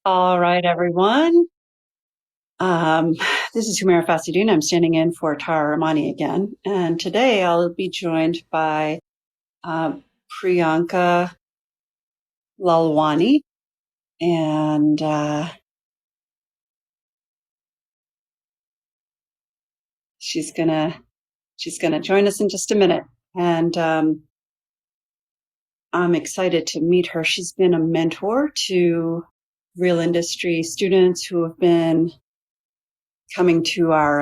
All right, everyone. Um, this is Humera Fasihuddin. I'm standing in for Tara Rahmani again. And today I'll be joined by uh, Priyanka Lalwani. And she's gonna join us in just a minute. And I'm excited to meet her. She's been a mentor to real industry students who have been coming to our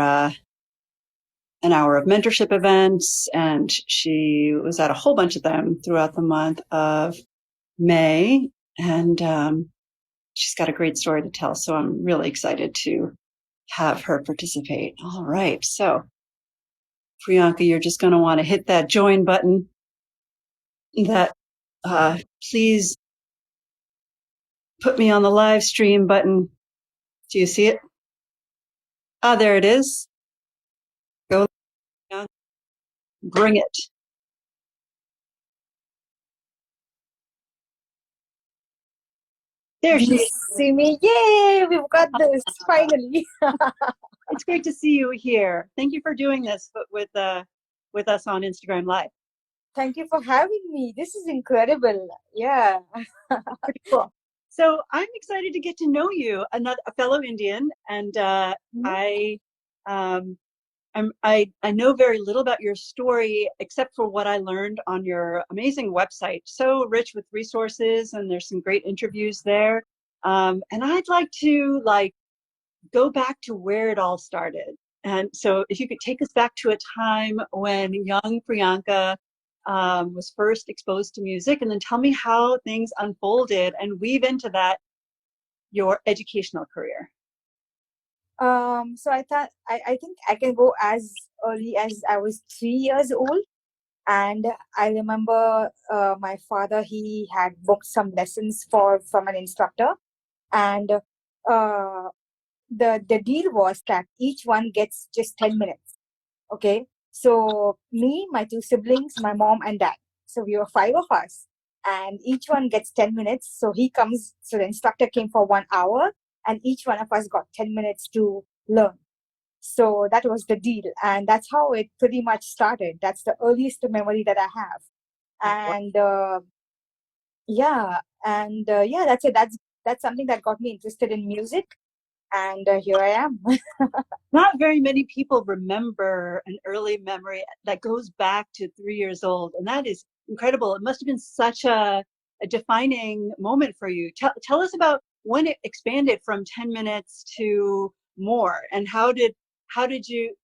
an hour of mentorship events, and she was at a whole bunch of them throughout the month of May. And she's got a great story to tell. So I'm really excited to have her participate. All right. So, Priyanka, you're just going to want to hit that join button. That please put me on the live stream button. Do you see it? Ah, there it is. Go, bring it. There she is. See me. Yay, we've got this finally. It's great to see you here. Thank you for doing this with us on Instagram Live. Thank you for having me. This is incredible. Yeah. Pretty cool. So I'm excited to get to know you, a fellow Indian, and I I know very little about your story except for what I learned on your amazing website. So rich with resources, and there's some great interviews there. And I'd like to go back to where it all started. And so if you could take us back to a time when young Priyanka was first exposed to music, and then tell me how things unfolded and weave into that your educational career. So I think I can go as early as I was 3 years old. And I remember my father, he had booked some lessons from an instructor. And the deal was that each one gets just 10 minutes. Okay. So me, my two siblings, my mom and dad. So we were five of us. And each one gets 10 minutes. So the instructor came for 1 hour, and each one of us got 10 minutes to learn. So that was the deal. And that's how it pretty much started. That's the earliest memory that I have. And yeah, that's it. That's something that got me interested in music. And here I am. Not very many people remember an early memory that goes back to 3 years old. And that is incredible. It must have been such a defining moment for you. Tell us about when it expanded from 10 minutes to more, and how did you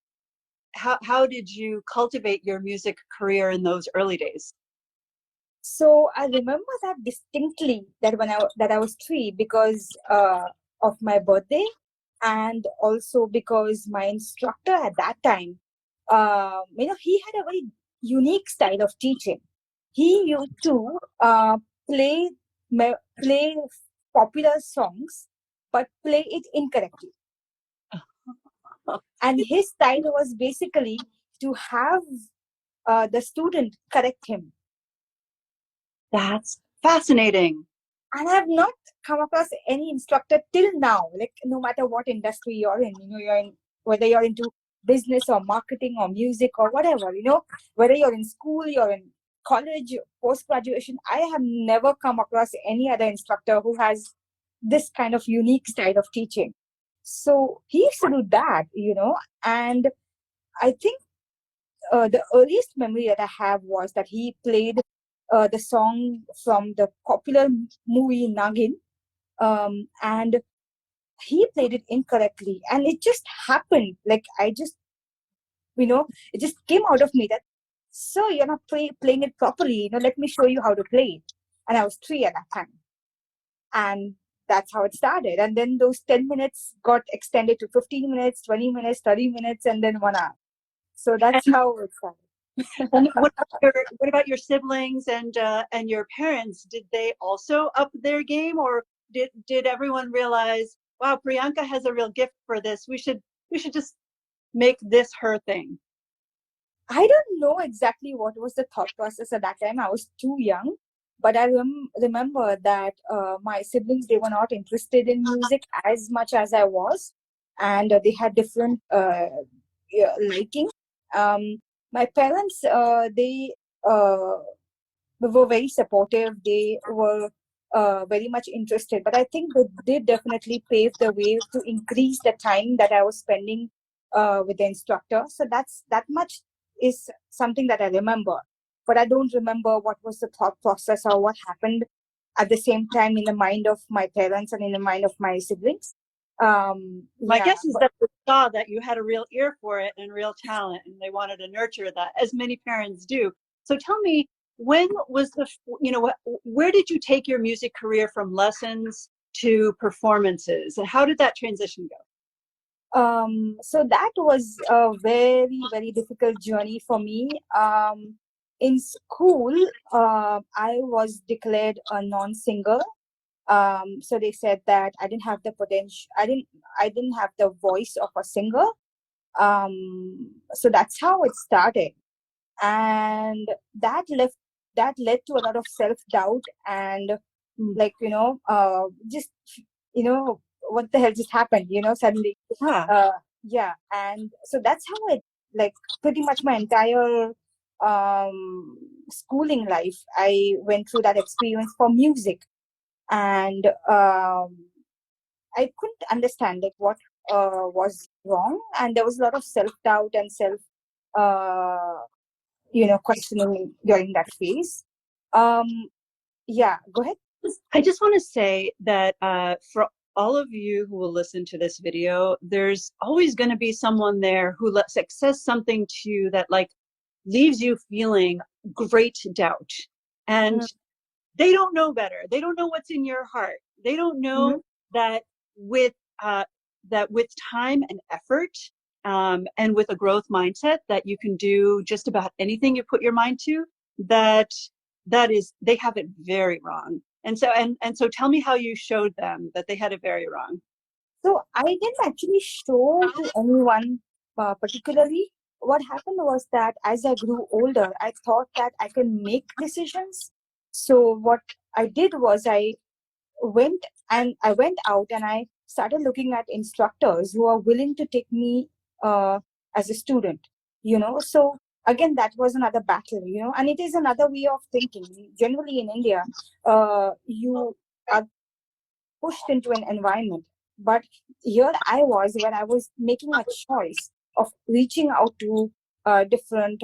how did you cultivate your music career in those early days? So I remember that distinctly, that I was three, because of my birthday, and also because my instructor at that time, he had a very unique style of teaching. He used to play play popular songs, but play it incorrectly. And his style was basically to have the student correct him. That's fascinating. And I have not come across any instructor till now, like no matter what industry you're in, whether you're into business or marketing or music or whatever, whether you're in school, you're in college, post graduation, I have never come across any other instructor who has this kind of unique style of teaching. So he used to do that, and I think the earliest memory that I have was that he played the song from the popular movie Nagin, and he played it incorrectly, and it just happened. Like it just came out of me that, so you're not playing it properly. Let me show you how to play it. And I was three at that time, and that's how it started. And then those 10 minutes got extended to 15 minutes, 20 minutes, 30 minutes, and then 1 hour. So that's how it started. And what about your siblings and your parents? Did they also up their game, or did everyone realize, wow, Priyanka has a real gift for this? We should just make this her thing. I don't know exactly what was the thought process at that time. I was too young. But I remember that my siblings, they were not interested in music as much as I was, and they had different liking. My parents, uh, they were very supportive. They were very much interested. But I think they did definitely pave the way to increase the time that I was spending with the instructor. So that much is something that I remember. But I don't remember what was the thought process or what happened at the same time in the mind of my parents and in the mind of my siblings. My guess is that they saw that you had a real ear for it and real talent, and they wanted to nurture that, as many parents do. So tell me, when was where did you take your music career from lessons to performances, and how did that transition go? So that was a very, very difficult journey for me. In school, I was declared a non-singer. So they said that I didn't have the potential. I didn't have the voice of a singer. So that's how it started, and that led to a lot of self-doubt and like just what the hell just happened, suddenly. Yeah. Yeah, and so that's how it, like, pretty much my entire schooling life, I went through that experience for music. And I couldn't understand like what was wrong, and there was a lot of self-doubt and self uh, questioning during that phase. um yeah, go ahead. I just want to say that for all of you who will listen to this video, there's always going to be someone there who says something to you that like leaves you feeling great doubt. And they don't know better. They don't know what's in your heart. They don't know that with uh, that with time and effort, and with a growth mindset, that you can do just about anything you put your mind to. That is, they have it very wrong. And so tell me how you showed them that they had it very wrong. So I didn't actually show to anyone particularly. What happened was that as I grew older, I thought that I can make decisions. So what I did was I went out and I started looking at instructors who are willing to take me as a student. So again, that was another battle. And it is another way of thinking. Generally in India, you are pushed into an environment. But here I was, when I was making a choice of reaching out to different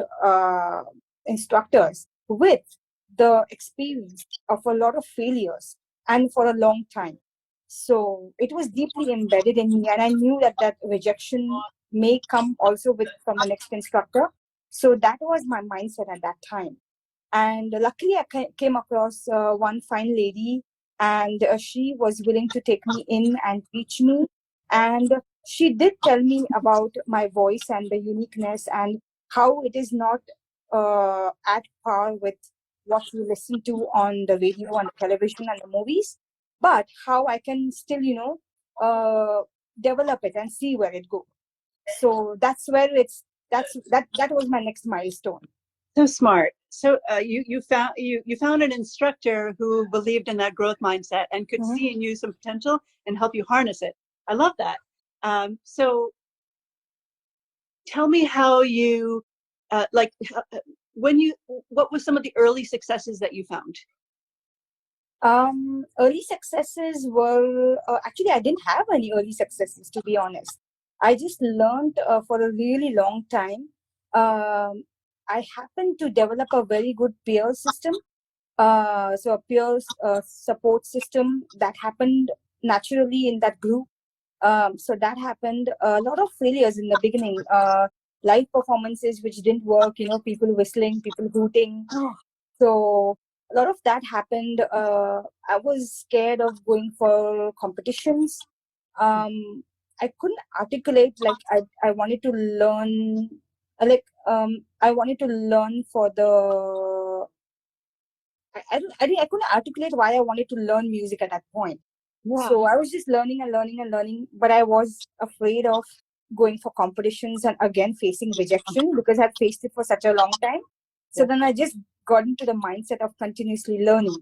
instructors with the experience of a lot of failures and for a long time. So it was deeply embedded in me, and I knew that rejection may come also from the next instructor. So that was my mindset at that time. And luckily, I came across one fine lady, and she was willing to take me in and teach me. And she did tell me about my voice and the uniqueness, and how it is not at par with what you listen to on the radio and the television and the movies, but how I can still, develop it and see where it goes. So that's where that was my next milestone. So smart. So you found an instructor who believed in that growth mindset and could see in you some potential and help you harness it. I love that. So tell me how you what was some of the early successes that you found? Early successes were, actually, I didn't have any early successes, to be honest. I just learned for a really long time. I happened to develop a very good peer system. So a peer support system that happened naturally in that group. So that happened. A lot of failures in the beginning. Live performances which didn't work. People whistling, people hooting. So a lot of that happened. I was scared of going for competitions. I couldn't articulate, like, I wanted to learn, I wanted to learn for the. I couldn't articulate why I wanted to learn music at that point. Yeah. So I was just learning and learning and learning, but I was afraid of going for competitions and again facing rejection because I'd faced it for such a long time. So then I just got into the mindset of continuously learning.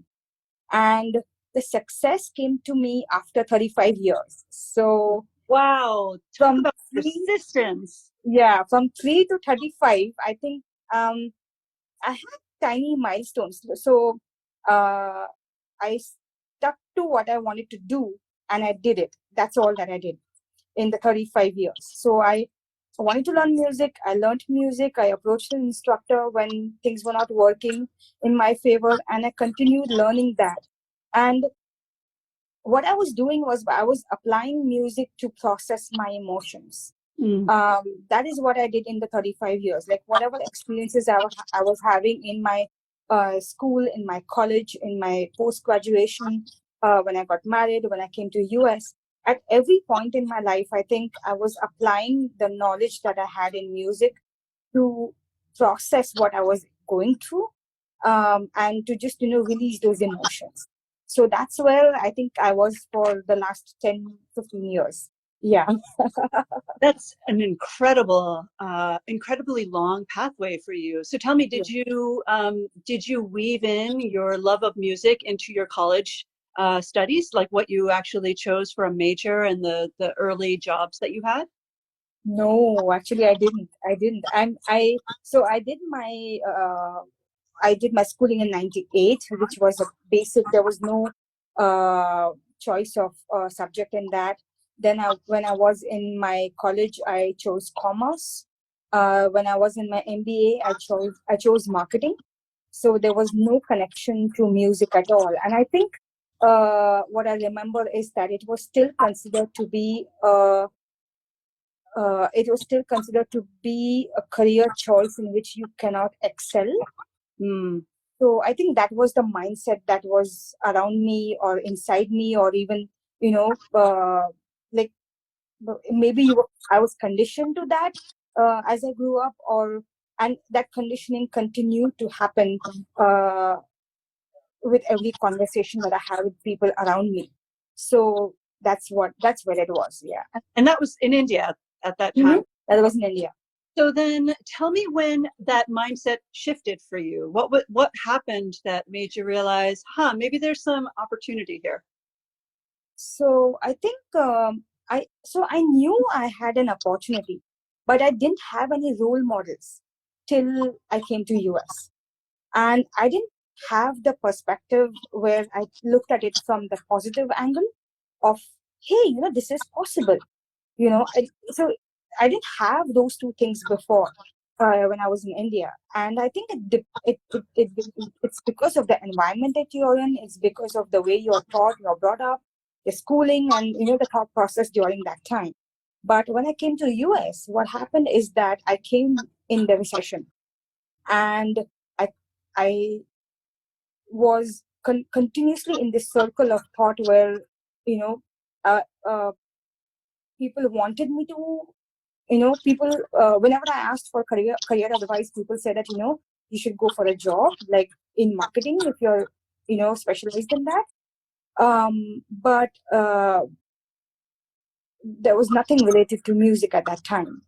And the success came to me after 35 years. So wow, talk about persistence. Yeah, from 3 to 35, I think I had tiny milestones. So I stuck to what I wanted to do and I did it. That's all that I did in the 35 years. So I wanted to learn music. I learned music. I approached an instructor when things were not working in my favor, and I continued learning that. And what I was doing was I was applying music to process my emotions. That is what I did in the 35 years. Like whatever experiences I was having in my school, in my college, in my post-graduation, when I got married, when I came to US, at every point in my life, I think I was applying the knowledge that I had in music to process what I was going through, and to just, release those emotions. So that's where I think I was for the last 10, 15 years. Yeah. That's an incredibly long pathway for you. So tell me, did you weave in your love of music into your college studies, like what you actually chose for a major and the early jobs that you had? No, actually, I didn't. So I did my schooling in '98, which was a basic. There was no choice of subject in that. Then when I was in my college, I chose commerce. When I was in my MBA, I chose marketing. So there was no connection to music at all. And I think what I remember is that it was still considered to be a career choice in which you cannot excel. So I think that was the mindset that was around me or inside me, or even, like maybe I was conditioned to that as I grew up, and that conditioning continued to happen with every conversation that I have with people around me. So that's where it was. Yeah. And that was in India at that time. That was in India. So then tell me when that mindset shifted for you. What happened that made you realize, maybe there's some opportunity here? So I think I knew I had an opportunity, but I didn't have any role models till I came to US. And I didn't have the perspective where I looked at it from the positive angle of, hey, this is possible. So I didn't have those two things before when I was in India, and I think it's because of the environment that you're in. It's because of the way you're taught, you're brought up, the schooling, and the thought process during that time. But when I came to the US, what happened is that I came in the recession, and I was continuously in this circle of thought where uh, uh, people wanted me to, people, whenever I asked for career advice, people said that, you should go for a job like in marketing if you're, specialized in that. But there was nothing related to music at that time,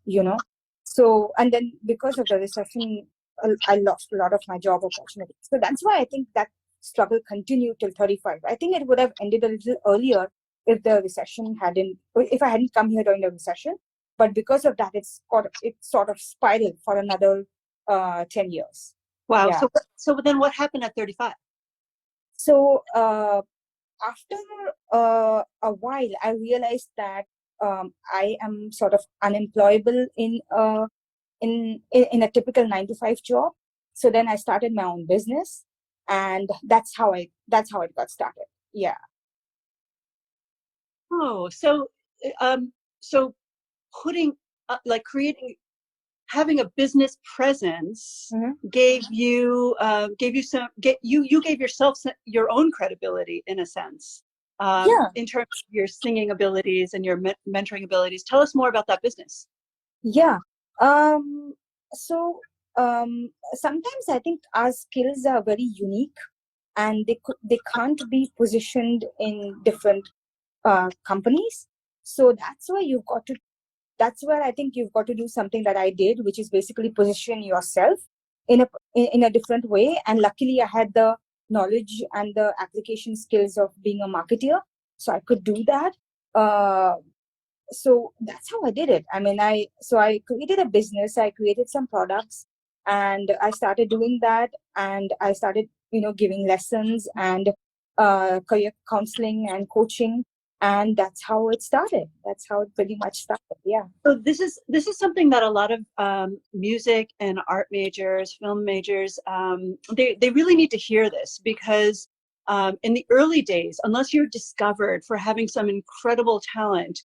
So, and then because of the recession, I lost a lot of my job opportunities. So that's why I think that struggle continued till 35. I think it would have ended a little earlier if I hadn't come here during the recession. But because of that, it sort of spiraled for another 10 years. Wow. Yeah. So then what happened at 35? So after a while, I realized that I am sort of unemployable in a typical 9-to-5 job. So then I started my own business, and that's how it got started. Yeah. Oh, so putting having a business presence gave you yourself your own credibility in a sense. In terms of your singing abilities and your mentoring abilities. Tell us more about that business. Yeah. So sometimes I think our skills are very unique, and they can't be positioned in different companies. So that's where I think you've got to do something that I did, which is basically position yourself in a different way. And luckily, I had the knowledge and the application skills of being a marketer, so I could do that. So that's how I did it. I mean, I created a business, I created some products, and I started doing that, and I started, giving lessons and career counseling and coaching, and that's how it started. That's how it pretty much started. Yeah. So this is something that a lot of music and art majors, film majors, they really need to hear this, because in the early days, unless you're discovered for having some incredible talent,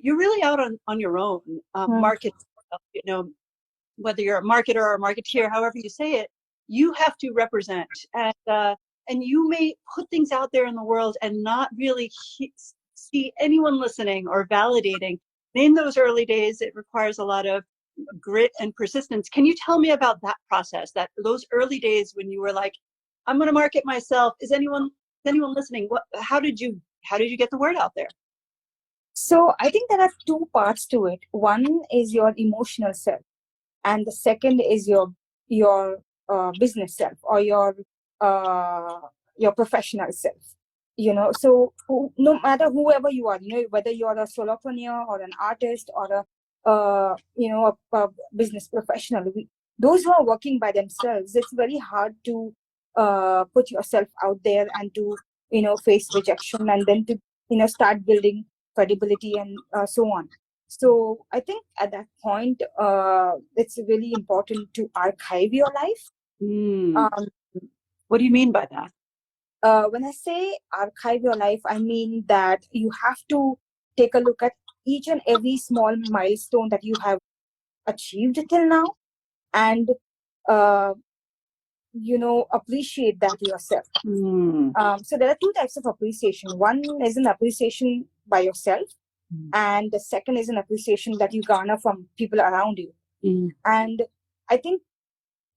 you're really out on your own. Market, whether you're a marketer or a marketeer, however you say it, you have to represent, and you may put things out there in the world and not really see anyone listening or validating. In those early days, it requires a lot of grit and persistence. Can you tell me about that process, those early days when you were like, I'm going to market myself? Is anyone listening? How did you get the word out there? So I think there are two parts to it. One is your emotional self, and the second is your business self, or your professional self. So no matter whoever you are, whether you're a solopreneur or an artist or a business professional, those who are working by themselves, it's very hard to put yourself out there and to face rejection, and then to start building credibility and so on. So I think at that point, it's really important to archive your life. What do you mean by that? When I say archive your life, I mean that you have to take a look at each and every small milestone that you have achieved till now, and appreciate that yourself. So there are two types of appreciation. One is an appreciation by yourself, and the second is an appreciation that you garner from people around you. And I think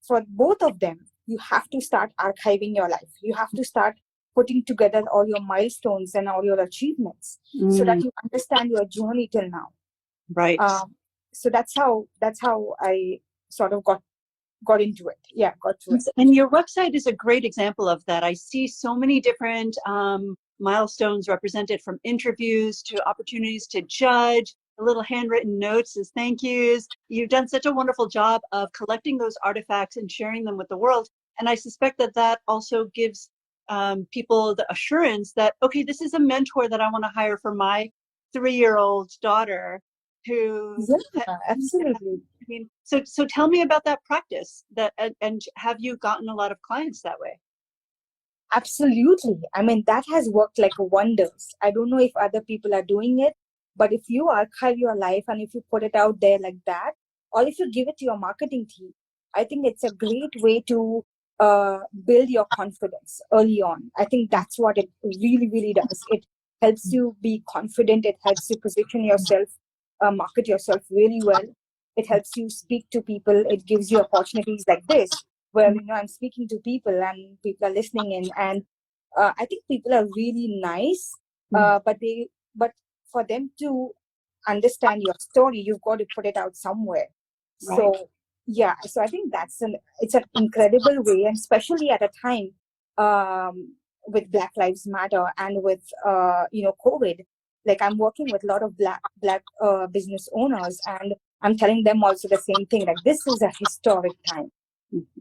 for both of them, you have to start archiving your life. You have to start putting together all your milestones and all your achievements, so that you understand your journey till now. Right. So that's how I sort of got into it. Yeah, got to it. And your website is a great example of that. I see so many different milestones represented, from interviews to opportunities to judge, little handwritten notes as thank yous. You've done such a wonderful job of collecting those artifacts and sharing them with the world. And I suspect that also gives people the assurance that, okay, this is a mentor that I want to hire for my 3-year-old daughter who... Yeah, absolutely. I mean, so tell me about that practice, and have you gotten a lot of clients that way? Absolutely. I mean, that has worked like wonders. I don't know if other people are doing it, but if you archive your life and if you put it out there like that, or if you give it to your marketing team, I think it's a great way to build your confidence early on. I think that's what it really, really does. It helps you be confident. It helps you position yourself, market yourself really well. It helps you speak to people. It gives you opportunities like this, where I'm speaking to people and people are listening in, and I think people are really nice, but for them to understand your story, you've got to put it out somewhere. Right. So yeah, so I think it's an incredible way, and especially at a time with Black Lives Matter and with COVID. Like, I'm working with a lot of black business owners, and I'm telling them also the same thing. Like, this is a historic time.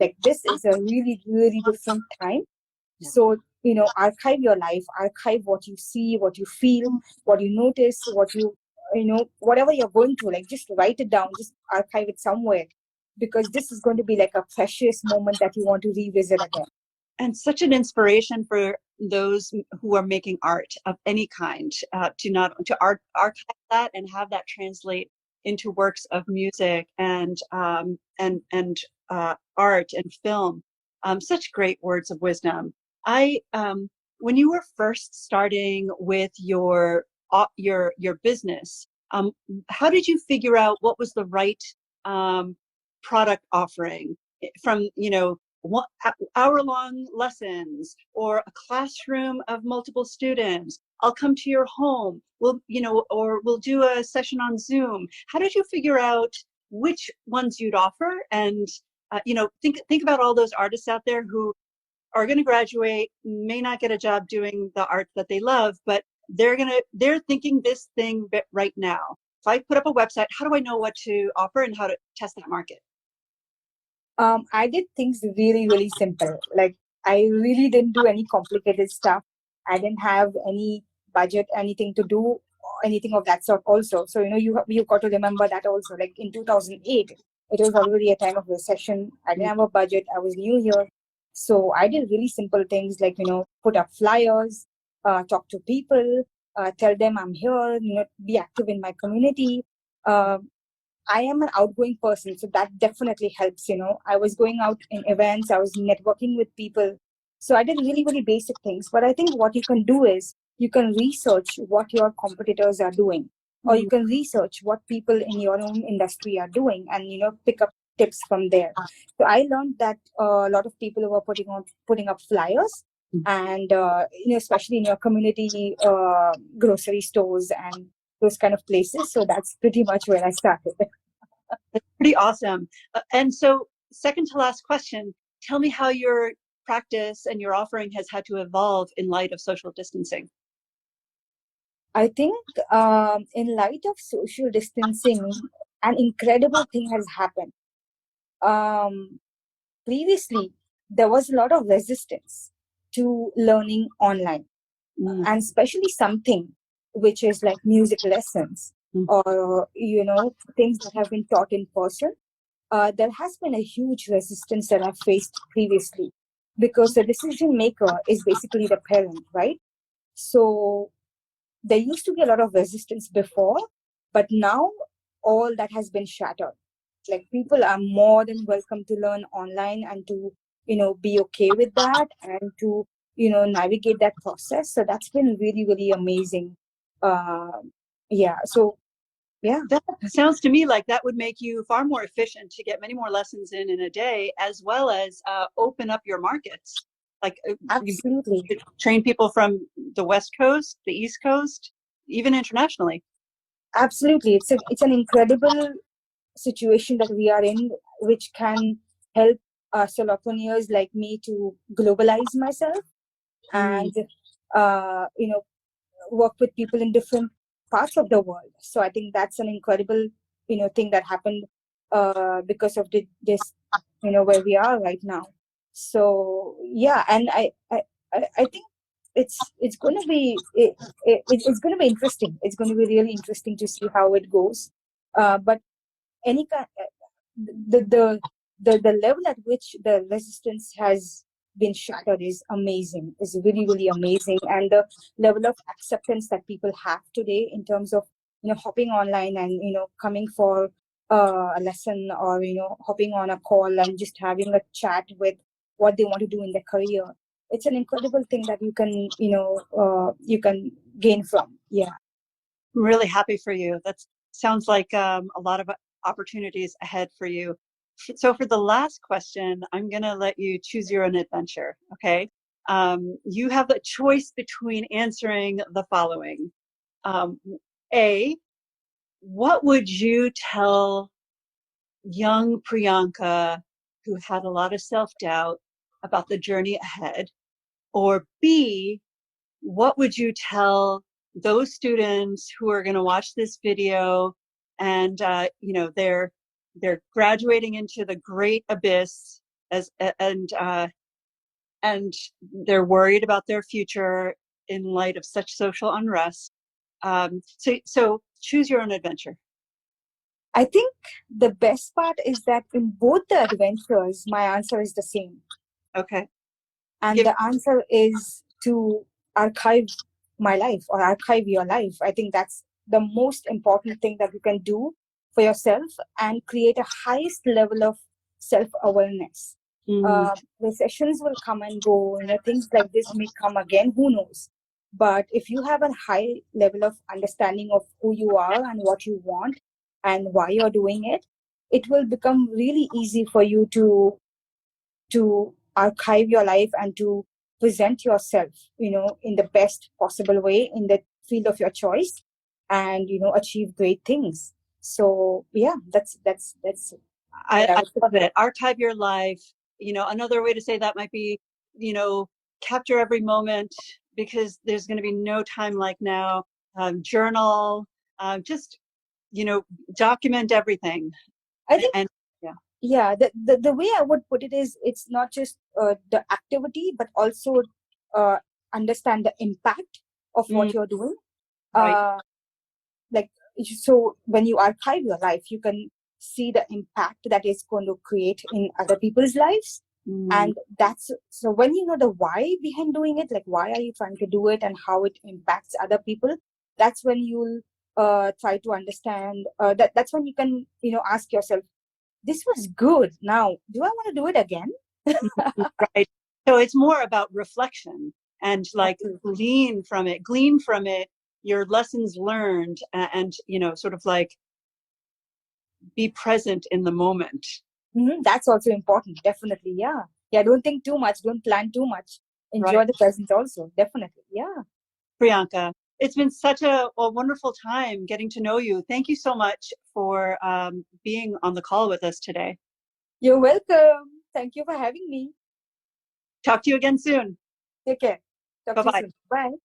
Like, this is a really, really different time. Yeah. So, archive your life, archive what you see, what you feel, what you notice, whatever you're going through, like, just write it down, just archive it somewhere, because this is going to be like a precious moment that you want to revisit again. And such an inspiration for those who are making art of any kind, to archive that and have that translate into works of music and art and film. Such great words of wisdom. When you were first starting with your business, how did you figure out what was the right product offering, from hour-long lessons or a classroom of multiple students? I'll come to your home. Or we'll do a session on Zoom. How did you figure out which ones you'd offer, and think about all those artists out there who are going to graduate, may not get a job doing the art that they love, but they're thinking this thing right now. If I put up a website, how do I know what to offer and how to test that market? I did things really, really simple. Like, I really didn't do any complicated stuff. I didn't have any budget, anything to do, anything of that sort also. So, you got to remember that also. Like in 2008, it was already a time of recession. I didn't have a budget. I was new here. So I did really simple things like, put up flyers, talk to people, tell them I'm here, be active in my community. I am an outgoing person, so that definitely helps. I was going out in events, I was networking with people. So I did really, really basic things. But I think what you can do is you can research what your competitors are doing, or you can research what people in your own industry are doing and, pick up tips from there. So I learned that a lot of people were putting up flyers and, especially in your community grocery stores and those kind of places. So that's pretty much where I started. That's pretty awesome. And so, second to last question, tell me how your practice and your offering has had to evolve in light of social distancing. I think in light of social distancing, an incredible thing has happened. Previously, there was a lot of resistance to learning online, and especially something which is like music lessons or, things that have been taught in person. There has been a huge resistance that I've faced previously because the decision maker is basically the parent, right? So there used to be a lot of resistance before, but now all that has been shattered. Like, people are more than welcome to learn online and to, be okay with that and to, navigate that process. So that's been really, really amazing. Yeah. So, yeah. That sounds to me like that would make you far more efficient to get many more lessons in a day, as well as open up your markets. Like, absolutely, you train people from the West Coast, the East Coast, even internationally. Absolutely. It's an incredible situation that we are in, which can help solopreneurs like me to globalize myself and, work with people in different parts of the world. So I think that's an incredible, thing that happened because of this, where we are right now. So yeah, and I think it's going to be it's going to be interesting. It's going to be really interesting to see how it goes. But any kind, the level at which the resistance has been shattered is amazing. Is really, really amazing, and the level of acceptance that people have today in terms of, hopping online and, coming for a lesson, or, hopping on a call and just having a chat with what they want to do in their career. It's an incredible thing that you can, you can gain from. Yeah. I'm really happy for you. That sounds like a lot of opportunities ahead for you. So for the last question, I'm going to let you choose your own adventure. Okay. You have a choice between answering the following. A, what would you tell young Priyanka who had a lot of self-doubt about the journey ahead? Or B, what would you tell those students who are going to watch this video and they're graduating into the great abyss and they're worried about their future in light of such social unrest? So choose your own adventure. I think the best part is that in both the adventures, my answer is the same. Okay. And the answer is to archive my life or archive your life. I think that's the most important thing that you can do for yourself and create a highest level of self-awareness. Recessions will come and go, things like this may come again, who knows? But if you have a high level of understanding of who you are and what you want and why you're doing it, it will become really easy for you to archive your life and to present yourself, in the best possible way in the field of your choice and, achieve great things. So yeah, that's I love it. Archive your life. Another way to say that might be, capture every moment, because there's going to be no time like now. Journal, just, document everything. I think, And yeah, the way I would put it is, it's not just the activity, but also understand the impact of what you're doing. Right. Like, so when you archive your life, you can see the impact that it's going to create in other people's lives. And that's, so when you know the why behind doing it, like why are you trying to do it and how it impacts other people, that's when you'll try to understand that's when you can, ask yourself, this was good, now do I want to do it again? Right. So it's more about reflection and like Absolutely. glean from it your lessons learned, and sort of like be present in the moment. That's also important, definitely. Yeah, don't think too much, don't plan too much, enjoy Right. the present also, definitely. Yeah. Priyanka, it's been such a wonderful time getting to know you. Thank you so much for being on the call with us today. You're welcome. Thank you for having me. Talk to you again soon. Take care. Talk to you Bye-bye. soon. Bye.